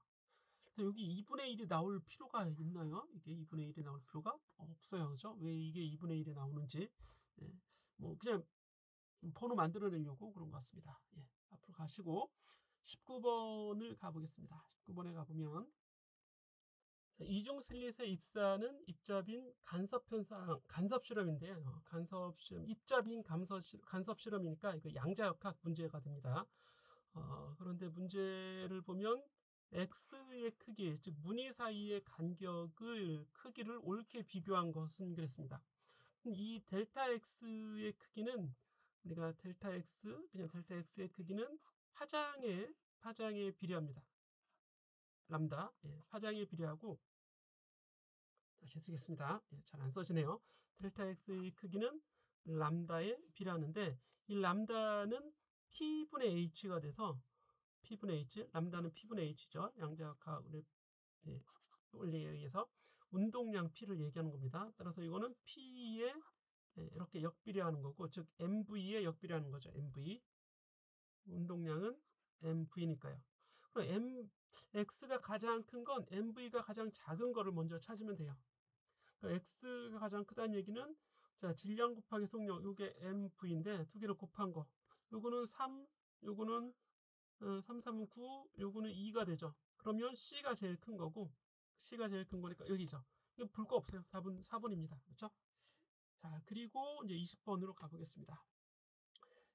여기 2분의 1이 나올 필요가 있나요? 이게 2분의 1이 나올 필요가 없어요. 그죠? 왜 이게 2분의 1이 나오는지. 예, 뭐 그냥 번호 만들어내려고 그런 것 같습니다. 예, 앞으로 가시고 19번을 가보겠습니다. 19번에 가보면 이중 슬릿의 입사는 입자빈 간섭 실험인데요. 간섭 실험, 입자빈 간섭 실험이니까 이거 양자역학 문제가 됩니다. 그런데 문제를 보면 x의 크기, 즉 무늬 사이의 간격을 크기를 옳게 비교한 것은 그랬습니다. 이 델타 x의 크기는 우리가 델타 x의 크기는 파장에 비례합니다. 람다, 파장에 비례하고 다시 쓰겠습니다. 잘 안 써지네요. 델타 x의 크기는 람다에 비례하는데 이 람다는 p분의 h가 돼서 p분의 h, 람다는 p분의 h죠. 양자역학 원리에 의해서 운동량 p를 얘기하는 겁니다. 따라서 이거는 p에 이렇게 역비례하는 거고, 즉 mv에 역비례하는 거죠. mv. 운동량은 mv니까요. 그럼 x가 가장 큰 건 mv가 가장 작은 거를 먼저 찾으면 돼요. 그러니까 x가 가장 크다는 얘기는 자, 질량 곱하기 속력, 요게 mv인데 두 개를 곱한 거. 요거는 3, 요거는 3, 3은 9, 요거는 2가 되죠. 그러면 C가 제일 큰 거고, C가 제일 큰 거니까 여기죠. 이거 볼 거 없어요. 답은 4번입니다. 그렇죠? 자, 그리고 이제 20번으로 가보겠습니다.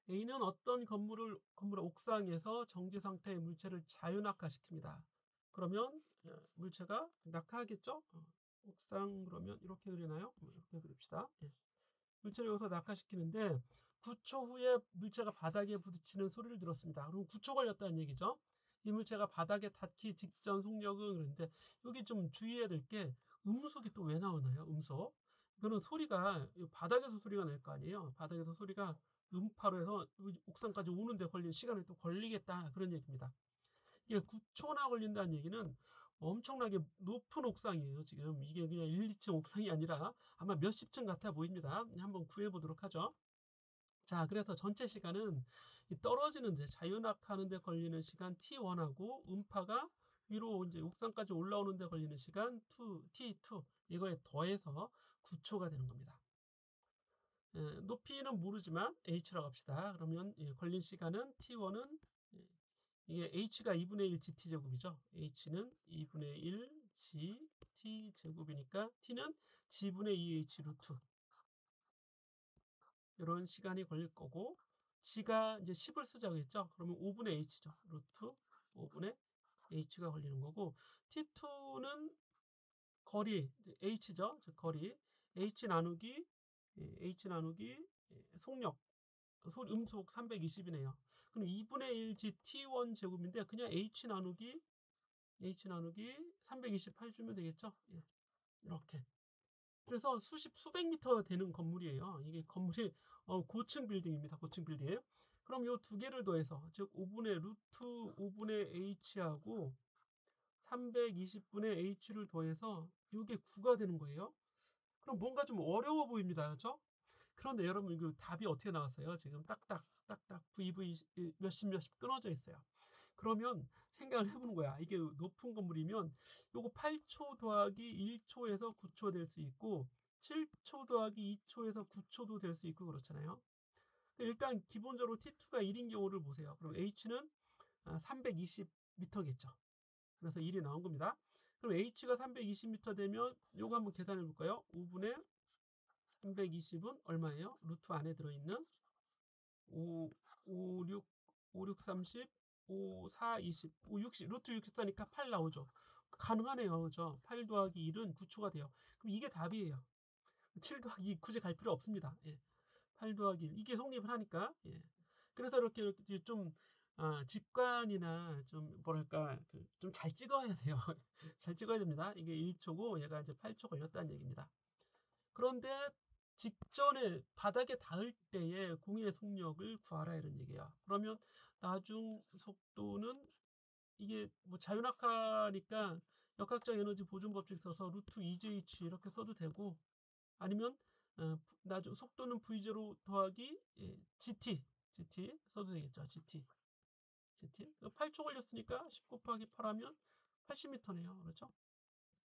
A는 어떤 건물의 옥상에서 정지 상태의 물체를 자윤학화시킵니다. 그러면 물체가 낙하하겠죠? 옥상 그러면 이렇게 그리나요? 이렇게 그립시다. 예. 물체를 여기서 낙하시키는데 9초 후에 물체가 바닥에 부딪히는 소리를 들었습니다. 그럼 9초 걸렸다는 얘기죠. 이 물체가 바닥에 닿기 직전 속력은 그런데 여기 좀 주의해야 될 게 음속이 또 왜 나오나요? 음속. 이거는 소리가 바닥에서 소리가 날 거 아니에요. 바닥에서 소리가 음파로 해서 옥상까지 오는데 걸린 시간이 또 걸리겠다 그런 얘기입니다. 이게 9초나 걸린다는 얘기는 엄청나게 높은 옥상이에요. 지금 이게 그냥 1, 2층 옥상이 아니라 아마 몇십 층 같아 보입니다. 한번 구해 보도록 하죠. 자, 그래서 전체 시간은 이 떨어지는 이제 자유낙하하는 데 걸리는 시간 T1하고 음파가 위로 이제 옥상까지 올라오는 데 걸리는 시간 T2 이거에 더해서 9초가 되는 겁니다. 높이는 모르지만 H라고 합시다. 그러면 걸린 시간은 T1은 이게 H가 2분의 1 GT제곱이죠. H는 2분의 1 GT제곱이니까 T는 G분의 2H 루트 이런 시간이 걸릴 거고 G가 이제 10을 쓰자고 했죠. 그러면 5분의 H죠. 루트 5분의 H가 걸리는 거고 T2는 거리 H죠. 즉 거리 H 나누기 속력 음속 320이네요. 그럼 2분의 1 GT1 제곱인데 그냥 H 나누기 328 주면 되겠죠? 예, 이렇게. 그래서 수백 미터 되는 건물이에요. 이게 건물이 고층 빌딩입니다. 고층 빌딩. 그럼 요 두 개를 더해서 즉 5분의 루트 5분의 H하고 320분의 H를 더해서 이게 9가 되는 거예요. 그럼 뭔가 좀 어려워 보입니다. 그렇죠? 그런데 여러분 이거 답이 어떻게 나왔어요? 지금 딱딱 VV 몇십 끊어져 있어요. 그러면 생각을 해보는 거야. 이게 높은 건물이면 요거 8초 더하기 1초에서 9초 될 수 있고 7초 더하기 2초에서 9초도 될 수 있고 그렇잖아요. 일단 기본적으로 T2가 1인 경우를 보세요. 그럼 H는 320m겠죠. 그래서 1이 나온 겁니다. 그럼 H가 320m 되면 요거 한번 계산해 볼까요? 5분의 320은 얼마예요? 루트 안에 들어있는 6, 30, 5, 4, 20, 5, 60, 루트 64니까 8 나오죠. 가능하네요. 그죠? 8 더하기 1은 9초가 돼요. 그럼 이게 답이에요. 7 더하기 2 굳이 갈 필요 없습니다. 예. 8 더하기 1. 이게 성립을 하니까. 예. 그래서 이렇게 좀, 직관이나 좀, 뭐랄까, 좀 잘 찍어야 돼요. 잘 찍어야 됩니다. 이게 1초고 얘가 이제 8초 걸렸다는 얘기입니다. 그런데 직전에 바닥에 닿을 때의 공의 속력을 구하라 이런 얘기야. 그러면 나중 속도는 이게 뭐 자유낙하니까 역학적 에너지 보존 법칙 써서 루트 2JH 이렇게 써도 되고 아니면 나중 속도는 V0 더하기 GT 써도 되겠죠. GT 8초 걸렸으니까 10 곱하기 8 하면 80m네요. 그렇죠?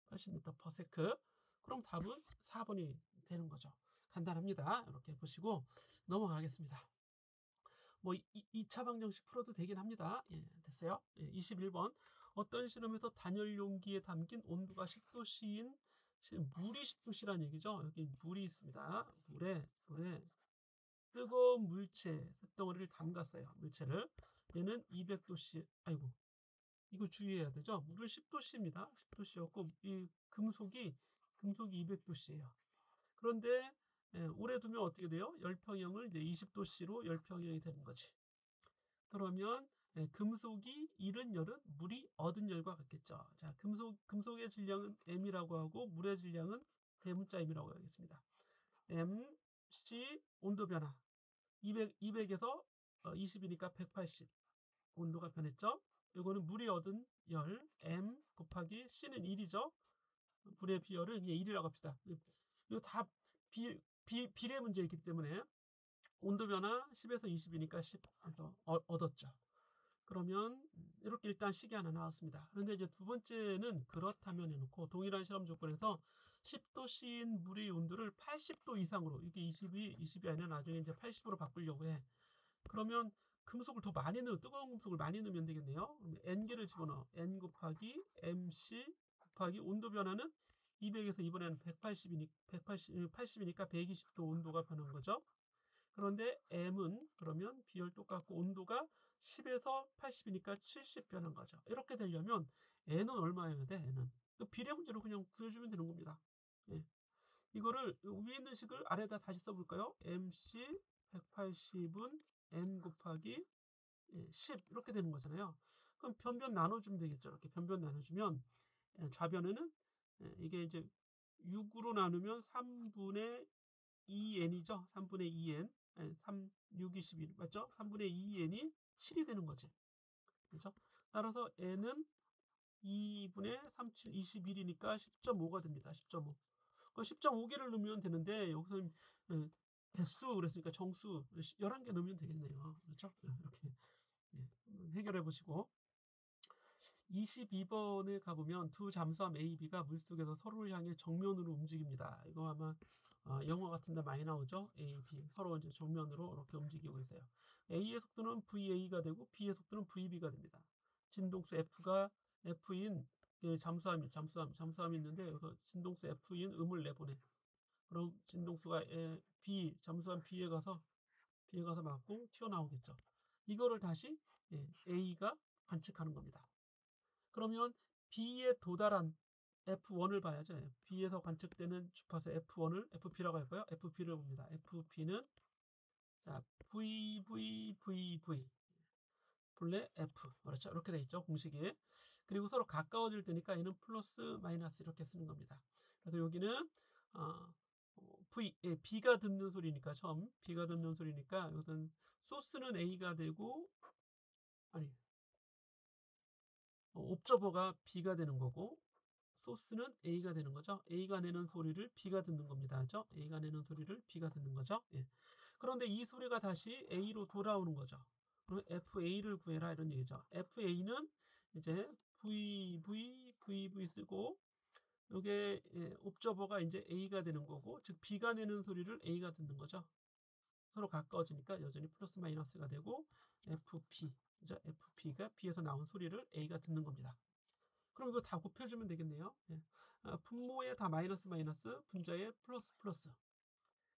80m per sec. 그럼 답은 4번이 되는 거죠. 간단합니다. 이렇게 보시고 넘어가겠습니다. 뭐 2차 방정식 풀어도 되긴 합니다. 예, 됐어요. 예, 21번. 어떤 실험에서 단열 용기에 담긴 온도가 10도씨인 물이 10도씨란 얘기죠. 여기 물이 있습니다. 물에 뜨거운 물체 쇳덩어리를 담갔어요. 물체를. 얘는 200도씨. 아이고. 이거 주의해야 되죠. 물은 10도씨입니다. 10도씨였고 이 금속이 200도씨예요. 그런데 오래 두면 어떻게 돼요? 열평형을 이제 20도씨로 열평형이 되는 거지. 그러면 금속이 잃은 열은 물이 얻은 열과 같겠죠. 자, 금속의 질량은 m이라고 하고 물의 질량은 대문자 m이라고 하겠습니다. m, c 온도 변화 200에서 20이니까 180 온도가 변했죠. 이거는 물이 얻은 열 m 곱하기 c는 1이죠. 물의 비열은 1이라고 합시다. 이거 다 비례 문제이기 때문에 온도 변화 10에서 20이니까 10 얻었죠. 그러면 이렇게 일단 식이 하나 나왔습니다. 그런데 이제 두 번째는 그렇다면 해놓고 동일한 실험 조건에서 10도씨인 물의 온도를 80도 이상으로 이게 20이 아니라 나중에 이제 80으로 바꾸려고 해. 그러면 금속을 더 많이 뜨거운 금속을 많이 넣으면 되겠네요. n개를 집어넣어. n 곱하기 mc 곱하기 온도 변화는 200에서 이번에는 80이니까 120도 온도가 변한 거죠. 그런데 m은 그러면 비열 똑같고 온도가 10에서 80이니까 70 변한 거죠. 이렇게 되려면 n은 얼마여야 돼? n은 그 비례 문제로 그냥 구해주면 되는 겁니다. 예. 이거를 위에 있는 식을 아래에다 다시 써볼까요? MC 180은 n 곱하기 10 이렇게 되는 거잖아요. 그럼 변변 나눠주면 되겠죠. 이렇게 변변 나눠주면 좌변에는 이게 이제 6으로 나누면 3분의 2n이죠. 3분의 2n 3, 6, 21 맞죠? 3분의 2n이 7이 되는 거지. 그렇죠? 따라서 n은 2분의 3, 7, 21이니까 10.5가 됩니다. 10.5. 그 10.5개를 넣으면 되는데 여기서는 개수 그랬으니까 정수 11개 넣으면 되겠네요. 그렇죠? 이렇게 해결해 보시고 22번에 가보면 두 잠수함 A, B가 물속에서 서로를 향해 정면으로 움직입니다. 이거 아마 영어 같은 데 많이 나오죠. A, B 서로 이제 정면으로 이렇게 움직이고 있어요. A의 속도는 VA가 되고 B의 속도는 VB가 됩니다. 진동수 F가 F인 잠수함이 있는데 여기서 진동수 F인 음을 내보내. 그럼 진동수가 B 잠수함 B에 가서 맞고 튀어나오겠죠. 이거를 다시 A가 관측하는 겁니다. 그러면 B에 도달한 F1을 봐야죠. B에서 관측되는 주파수 F1을 FP라고 할까요? FP를 봅니다. FP는 VVVV 본래 F 그렇죠. 이렇게 돼 있죠. 공식이. 그리고 서로 가까워질 때니까 얘는 플러스 마이너스 이렇게 쓰는 겁니다. 그래서 여기는 B가 듣는 소리니까 처음 B가 듣는 소리니까 이것은 소스는 A가 되고 옵저버가 B가 되는 거고 소스는 A가 되는 거죠. A가 내는 소리를 B가 듣는 겁니다. 그죠? A가 내는 소리를 B가 듣는 거죠. 예. 그런데 이 소리가 다시 A로 돌아오는 거죠. 그럼 FA를 구해라 이런 얘기죠. FA는 이제 VV 쓰고 이게 옵저버가 이제 A가 되는 거고 즉 B가 내는 소리를 A가 듣는 거죠. 서로 가까워지니까 여전히 플러스 마이너스가 되고 FP 그죠? FP가 B에서 나온 소리를 A가 듣는 겁니다. 그럼 이거 다 곱해주면 되겠네요. 분모에 다 마이너스 분자에 플러스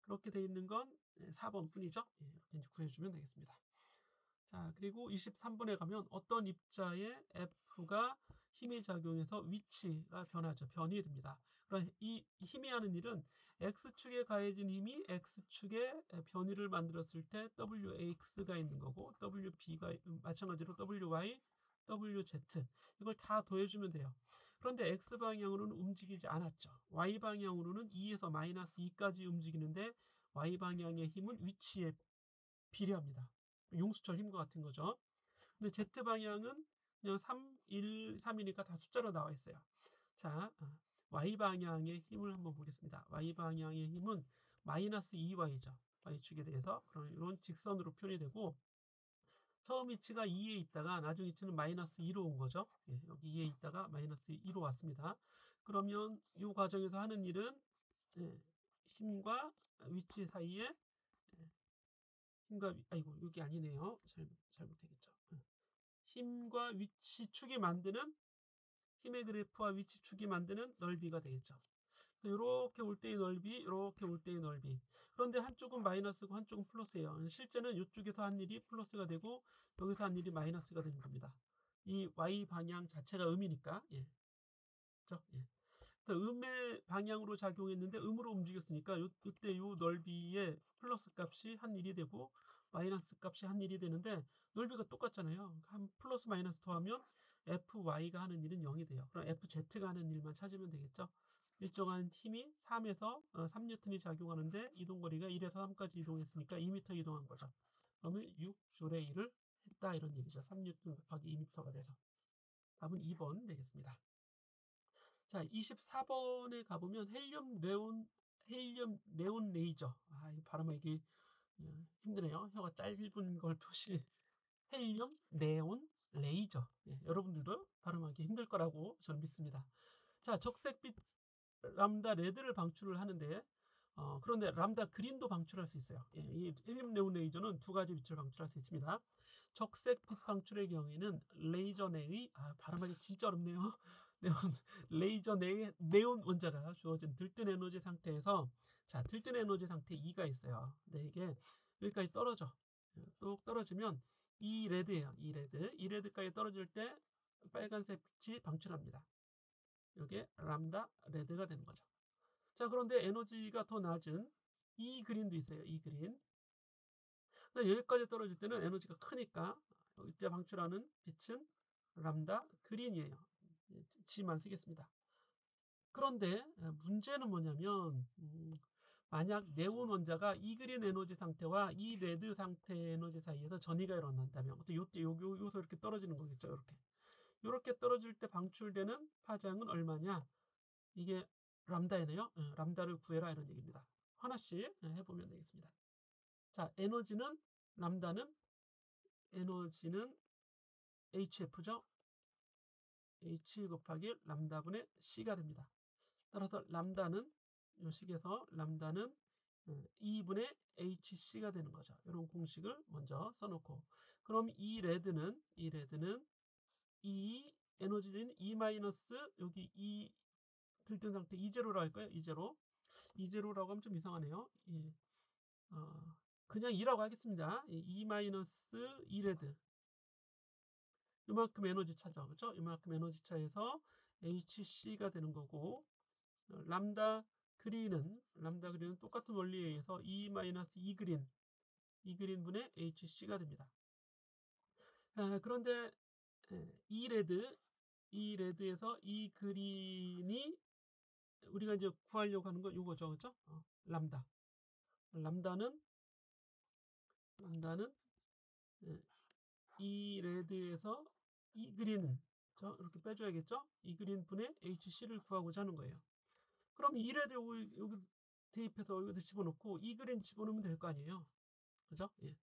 그렇게 돼 있는 건 4번 뿐이죠. 이렇게 이제 구해주면 되겠습니다. 자, 그리고 23번에 가면 어떤 입자에 F가 힘이 작용해서 위치가 변하죠. 변이 됩니다. 그럼 이 힘이 하는 일은 X축에 가해진 힘이 X축에 변이를 만들었을 때 WAX가 있는 거고 WB가 마찬가지로 WY, WZ 이걸 다 더해주면 돼요. 그런데 X방향으로는 움직이지 않았죠. Y방향으로는 2에서 마이너스 2까지 움직이는데 Y방향의 힘은 위치에 비례합니다. 용수철 힘과 같은 거죠. 근데 Z방향은 그냥 3, 1, 3이니까 다 숫자로 나와 있어요. 자, Y방향의 힘을 한번 보겠습니다. Y방향의 힘은 마이너스 2Y죠. Y축에 대해서. 그럼 이런 직선으로 표현이 되고 처음 위치가 2에 있다가 나중 위치는 마이너스 2로 온 거죠. 여기 2에 있다가 마이너스 2로 왔습니다. 그러면 이 과정에서 하는 일은 힘과 위치 사이에 아이고 여기 아니네요. 잘못되겠죠. 힘과 위치축이 만드는 힘의 그래프와 위치축이 만드는 넓이가 되겠죠. 이렇게 올 때의 넓이, 이렇게 올 때의 넓이. 그런데 한쪽은 마이너스고 한쪽은 플러스예요. 실제는 이쪽에서 한 일이 플러스가 되고 여기서 한 일이 마이너스가 되는 겁니다. 이 y 방향 자체가 음이니까. 그렇죠? 음의 방향으로 작용했는데 음으로 움직였으니까 이때 요 넓이의 플러스 값이 한 일이 되고 마이너스 값이 한 일이 되는데 넓이가 똑같잖아요. 한 플러스 마이너스 더하면 FY가 하는 일은 0이 돼요. 그럼 FZ가 하는 일만 찾으면 되겠죠. 일정한 힘이 3에서 3N이 작용하는데 이동거리가 1에서 3까지 이동했으니까 2m 이동한 거죠. 그러면 6줄의 1을 했다 이런 얘기죠. 3N 곱하기 2m가 돼서 답은 2번 되겠습니다. 자, 24번에 가보면 헬륨 네온 레이저. 이 발음하기 힘드네요. 혀가 짧은 걸 표시. 헬륨 네온 레이저. 여러분들도 발음하기 힘들 거라고 저는 믿습니다. 자, 적색빛 람다 레드를 방출을 하는데 그런데 람다 그린도 방출할 수 있어요. 이 헬륨 네온 레이저는 두 가지 빛을 방출할 수 있습니다. 적색빛 방출의 경우에는 레이저 내의 발음하기 진짜 어렵네요. 레이저 내의 네온 원자가 주어진 들뜬 에너지 상태에서 들뜬 에너지 상태 2가 있어요. 근데 이게 여기까지 떨어져. 또 떨어지면 이 레드예요. 이 레드. 이 레드까지 떨어질 때 빨간색 빛이 방출합니다. 이게 람다 레드가 되는 거죠. 자, 그런데 에너지가 더 낮은 이 그린도 있어요. 이 그린. 근데 여기까지 떨어질 때는 에너지가 크니까 이때 방출하는 빛은 람다 그린이에요. G만 쓰겠습니다. 그런데 문제는 뭐냐면 만약 네온 원자가 이 그린 에너지 상태와 이 레드 상태 에너지 사이에서 전이가 일어난다면 또 요기서 이렇게 떨어지는 거겠죠. 이렇게 떨어질 때 방출되는 파장은 얼마냐? 이게 람다이네요. 람다를 구해라 이런 얘기입니다. 하나씩 해보면 되겠습니다. 자, 람다는 에너지는 HF죠. H 곱하기 람다분의 C가 됩니다. 따라서 람다는 이 식에서 람다는 2분의 HC가 되는 거죠. 이런 공식을 먼저 써놓고, 그럼 이 레드는 이 에너지는 E 마이너스 여기 E 들뜬 상태 E0로 할까요? E0라고 하면 좀 이상하네요. 그냥 2라고 하겠습니다. E 마이너스 E 레드 이만큼 에너지 차죠. 그렇죠? 이만큼 에너지 차에서 HC가 되는 거고, 람다 그린은 똑같은 원리에 의해서 E 마이너스 E 그린분의 HC가 됩니다. 그런데 이 레드에서 이 그린이 우리가 이제 구하려고 하는 거 요거죠. 그렇죠? 람다는 이 레드에서 이 그린은 이렇게 빼줘야겠죠? 이 그린 분의 HC를 구하고자 하는 거예요. 그럼 이 레드 여기 대입해서 여기다 집어넣고 이 그린 집어넣으면 될 거 아니에요. 그죠? 예.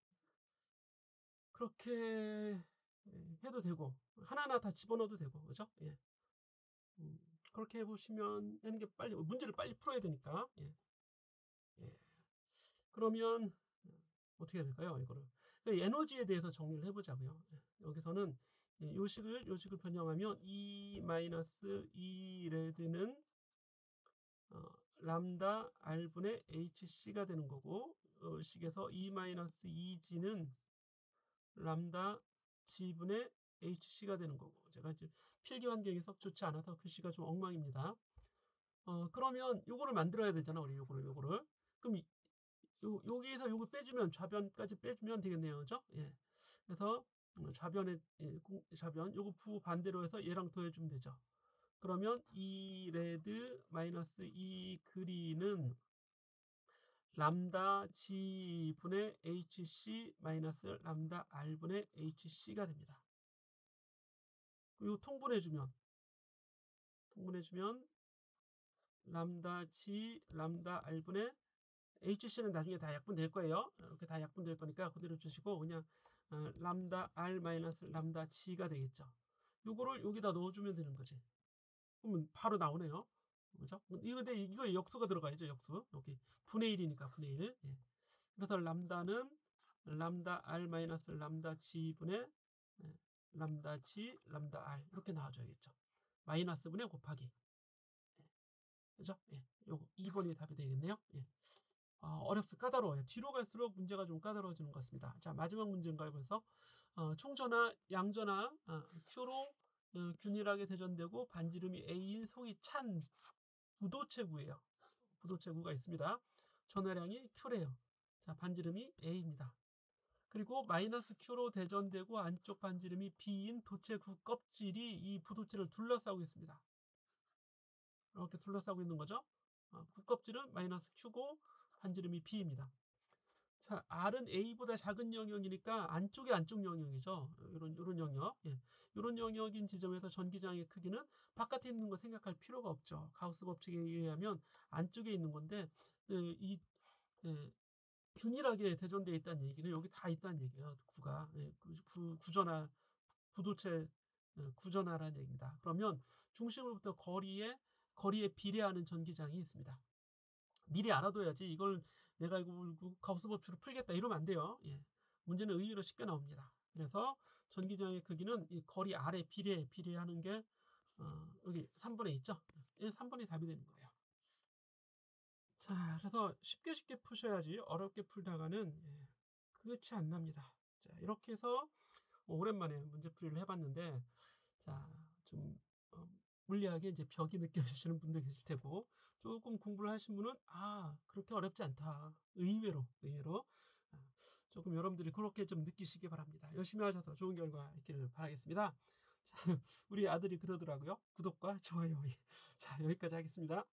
그렇게 해도 되고 하나하나 다 집어넣어도 되고, 그죠? 예. 그렇게 해보시면 하는 게 문제를 빨리 풀어야 되니까. 예. 그러면 어떻게 해야 될까요? 이거를 에너지에 대해서 정리를 해보자고요. 여기서는 요식을 변형하면 E 마이너스 E 레드는 람다 R분의 HC가 되는 거고, 식에서 E 마이너스 EG는 람다 G분의 HC가 되는 거고, 제가 이제 필기 환경이 썩 좋지 않아서 글씨가 좀 엉망입니다. 그러면 요거를 만들어야 되잖아, 우리 요거를. 그럼 여기에서 요거 빼주면 좌변까지 빼주면 되겠네요. 그죠? 예. 그래서 좌변 요거 부 반대로 해서 얘랑 더해주면 되죠. 그러면 이 레드 마이너스 이 그린은 람다 G분의 HC 마이너스 람다 R분의 HC가 됩니다. 그리고 통분해주면 람다 G 람다 R분의 HC는 나중에 다 약분될 거예요. 이렇게 다 약분될 거니까 그대로 주시고 그냥 람다 R 마이너스 람다 G가 되겠죠. 요거를 여기다 넣어주면 되는 거지. 그러면 바로 나오네요. 그죠? 근데 이거 역수가 들어가야죠. 역수. 여기 분의 1이니까 분의 1. 예. 그래서 람다는 람다 R 마이너스 람다 G분의 람다 G 람다 R 이렇게 나와줘야겠죠. 마이너스 분의 곱하기. 그죠? 예. 요거 2번이 답이 되겠네요. 예. 까다로워요. 뒤로 갈수록 문제가 좀 까다로워지는 것 같습니다. 자, 마지막 문제인가요? 그래서 총전하, 양전하 Q로 균일하게 대전되고 반지름이 A인 속이 찬 부도체구예요. 부도체구가 있습니다. 전하량이 Q래요. 자, 반지름이 A입니다. 그리고 마이너스 Q로 대전되고 안쪽 반지름이 B인 도체구 껍질이 이 부도체를 둘러싸고 있습니다. 이렇게 둘러싸고 있는 거죠. 구껍질은 마이너스 Q고 반지름이 B입니다. 자, R은 A보다 작은 영역이니까 안쪽 영역이죠. 이런 영역. 예. 이런 영역인 지점에서 전기장의 크기는 바깥에 있는 거 생각할 필요가 없죠. 가우스 법칙에 의하면 안쪽에 있는 건데 균일하게 대전되어 있다는 얘기는 여기 다 있다는 얘기예요. 구가. 구전하, 부도체 구전하라는 얘기입니다. 그러면 중심으로부터 거리에 비례하는 전기장이 있습니다. 미리 알아둬야지 이걸 내가 이거 가우스 법칙으로 풀겠다 이러면 안 돼요. 예. 문제는 의외로 쉽게 나옵니다. 그래서 전기장의 크기는 이 거리 아래 비례하는 게 여기 3번에 있죠. 3번이 답이 되는 거예요. 자, 그래서 쉽게 푸셔야지 어렵게 풀다가는 끝이 안 납니다. 자, 이렇게 해서 오랜만에 문제풀이를 해봤는데, 자, 좀 물리학에 이제 벽이 느껴지시는 분들 계실 테고, 조금 공부를 하신 분은 그렇게 어렵지 않다. 의외로 조금 여러분들이 그렇게 좀 느끼시기 바랍니다. 열심히 하셔서 좋은 결과 있기를 바라겠습니다. 자, 우리 아들이 그러더라고요. 구독과 좋아요. 자, 여기까지 하겠습니다.